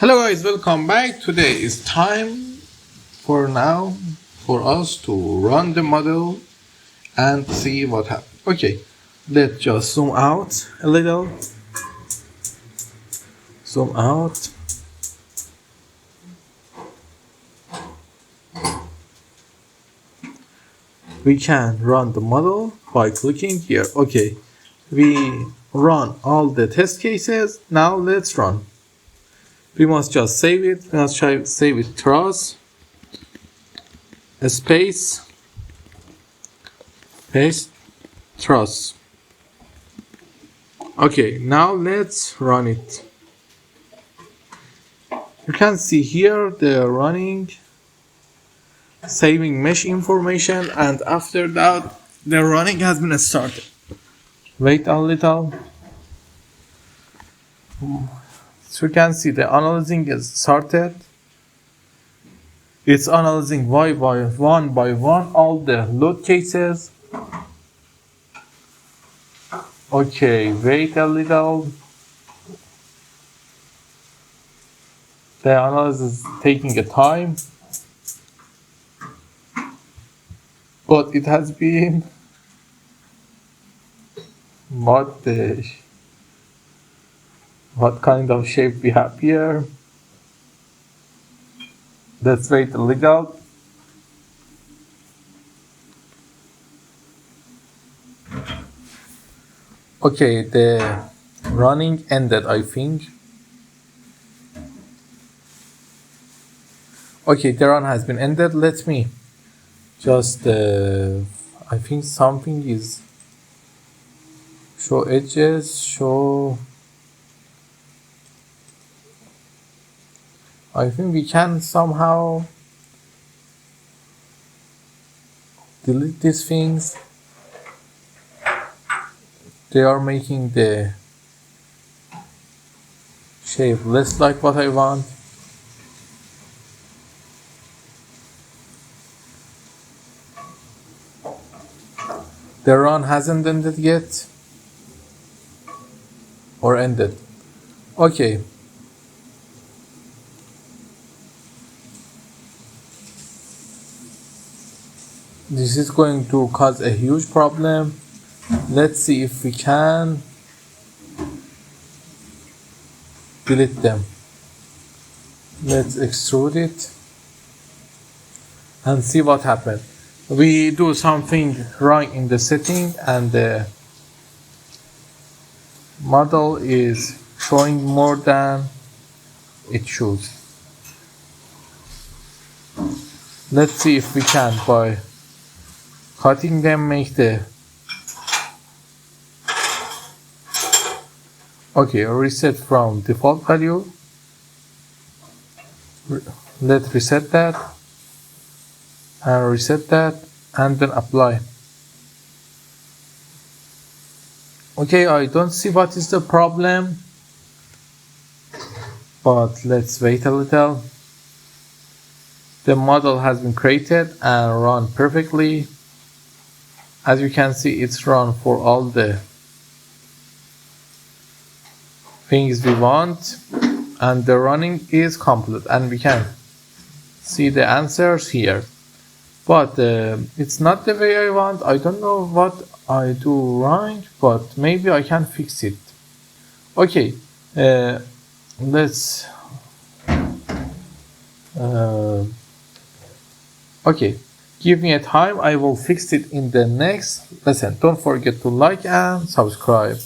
Hello guys, welcome back. Today is time for us to run the model and see what happens. Okay, let's just zoom out a little. Zoom out. We can run the model by clicking here. Okay, we run all the test cases. Now let's run. We must just save it. We must try save it Truss space paste Truss. Okay, now let's run it. You can see here the running, saving mesh information, and after that the running has been started. Wait a little. So you can see the analyzing is started. It's analyzing one by one all the load cases. Okay, wait a little. The analysis is taking a time, but it has been what kind of shape we have here. Let's wait a little. Okay, the running ended, I think. Okay, the run has been ended. Let me just, I think something is show edges, show. I think we can somehow delete these things. They are making the shape less like what I want. The run hasn't ended yet. Or ended. Okay. This is going to cause a huge problem. Let's see if we can delete them. Let's extrude it and see what happened. We do something wrong in the setting and the model is showing more than it should. Let's see if we can, by cutting them, make the reset from default value. Let's reset that and reset that and then apply. Okay, I don't see what is the problem, but let's wait a little. The model has been created and run perfectly. As you can see, it's run for all the things we want, and the running is complete, and we can see the answers here. But it's not the way I want. I don't know what I do wrong, but maybe I can fix it. Okay, let's okay, give me a time. I will fix it in the next lesson. Don't forget to like and subscribe.